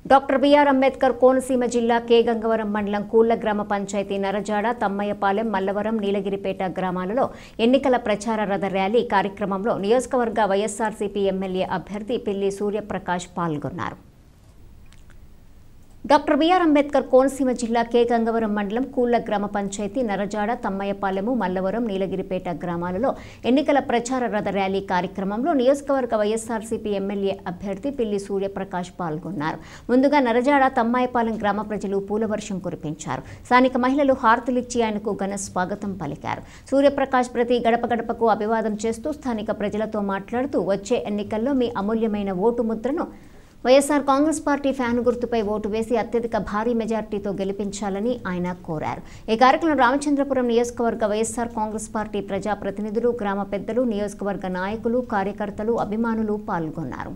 Doctor BR Ambedkar Konaseema జిల్లా K Gangavaram మండలం కూళ్ల గ్రామ పంచాయతీ నరజాడ తమ్మయ్యపాలెం మల్లవరం నీలగిరిపేట గ్రామాలలో ఎన్నికల ప్రచార రథ ర్యాలీ కార్యక్రమంలో నియోజకవర్గ వైఎస్ఆర్సీపీ ఎమ్మెల్యే అభ్యర్థి పిల్లి సూర్యప్రకాష్ పాల్గొన్నారు. డాక్టర్ బిఆర్ అంబేద్కర్ కోనసీమ జిల్లా కె గంగవరం మండలం కూళ్ల గ్రామ పంచాయతీ నరజాడ తమ్మయ్యపాలెము మల్లవరం నీలగిరిపేట గ్రామాలలో ఎన్నికల ప్రచార రథ ర్యాలీ కార్యక్రమంలో నియోజకవర్గ వైఎస్ఆర్సీపీ ఎమ్మెల్యే అభ్యర్థి పిల్లి సూర్యప్రకాష్ పాల్గొన్నారు. ముందుగా నరజాడ తమ్మయ్యపాలెం గ్రామ ప్రజలు పూలవర్షం కురిపించారు. స్థానిక మహిళలు హారతులిచ్చి ఆయనకు ఘన స్వాగతం పలికారు. సూర్యప్రకాష్ ప్రతి గడప గడపకు అభివాదం చేస్తూ స్థానిక ప్రజలతో మాట్లాడుతూ వచ్చే ఎన్నికల్లో మీ అమూల్యమైన ఓటు ముద్రను వైఎస్ఆర్ కాంగ్రెస్ పార్టీ ఫ్యాన్ గుర్తుపై ఓటు వేసి అత్యధిక భారీ మెజార్టీతో గెలిపించాలని ఆయన కోరారు. ఈ కార్యక్రమంలో రామచంద్రపురం నియోజకవర్గ వైఎస్ఆర్ కాంగ్రెస్ పార్టీ ప్రజాప్రతినిధులు, గ్రామ పెద్దలు, నియోజకవర్గ నాయకులు, కార్యకర్తలు, అభిమానులు పాల్గొన్నారు.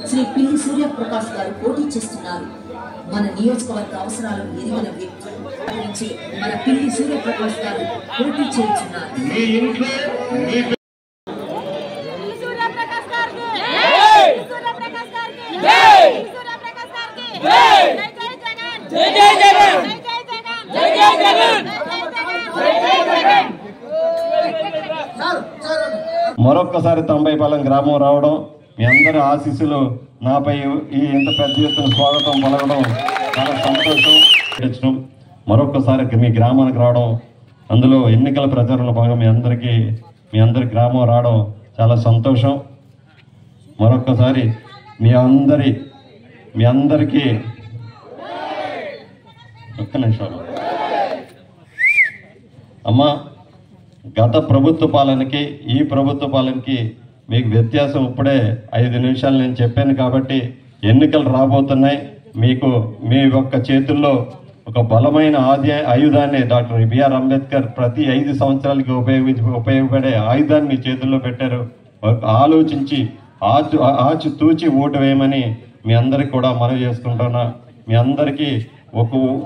శ్రీ పిల్లి సూర్యప్రకాష్ గారు పోటీ చేస్తున్నారు. మన నియోజకవర్గ అవసరాలు ఎదిగిన వ్యక్తి గురించి మన పిల్లి సూర్యప్రకాష్ గారు పోటీ చేస్తున్నారు. మరొక్కసారి తంబైపాలెం గ్రామం రావడం, మీ అందరి ఆశీస్సులు నాపై ఈ ఇంత పెద్ద ఎత్తున స్వాగతం పలకడం చాలా సంతోషం. మరొక్కసారి మీ గ్రామానికి రావడం, అందులో ఎన్నికల ప్రచారంలో భాగంగా మీ అందరి గ్రామం రావడం చాలా సంతోషం. మరొక్కసారి మీ అందరికీ ఒక్క నిమిషాలు అమ్మా, గత ప్రభుత్వ పాలనకి ఈ ప్రభుత్వ పాలనకి మీకు వ్యత్యాసం ఇప్పుడే 5 నిమిషాలు నేను చెప్పాను కాబట్టి ఎన్నికలు రాబోతున్నాయి. మీకు మీ యొక్క చేతుల్లో ఒక బలమైన ఆయుధాన్ని డాక్టర్ బిఆర్ అంబేద్కర్ ప్రతి 5 సంవత్సరాలకి ఉపయోగపడే ఆయుధాన్ని మీ చేతుల్లో పెట్టారు. ఆలోచించి ఆచితూచి ఓటు వేయమని మీ అందరికి కూడా మనవి చేసుకుంటున్నా. మీ అందరికీ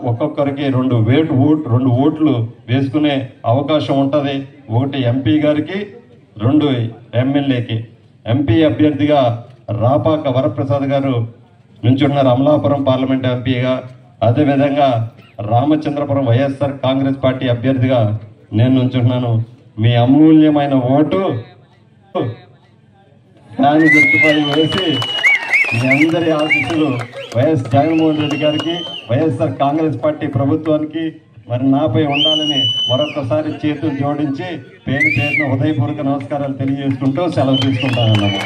ఒక్కొక్కరికి 2 ఓట్లు వేసుకునే అవకాశం ఉంటుంది. 1 ఎంపీ గారికి, 2 ఎమ్మెల్యేకి. ఎంపీ అభ్యర్థిగా రాపాక వరప్రసాద్ గారు నుంచున్నారు అమలాపురం పార్లమెంట్ ఎంపీగా. అదేవిధంగా రామచంద్రపురం వైఎస్ఆర్ కాంగ్రెస్ పార్టీ అభ్యర్థిగా నేను నుంచున్నాను. మీ అమూల్యమైన ఓటు ఫ్యాన్ గుర్తుపై వేసి మీ అందరి ఆశీస్సులు వైఎస్ జగన్మోహన్ రెడ్డి గారికి, వైఎస్ఆర్ కాంగ్రెస్ పార్టీ ప్రభుత్వానికి మరి నాపై ఉండాలని మరొకసారి చేతులు జోడించి పేరున హృదయపూర్వక నమస్కారాలు తెలియజేసుకుంటూ సెలవు తీసుకుంటానన్నాను.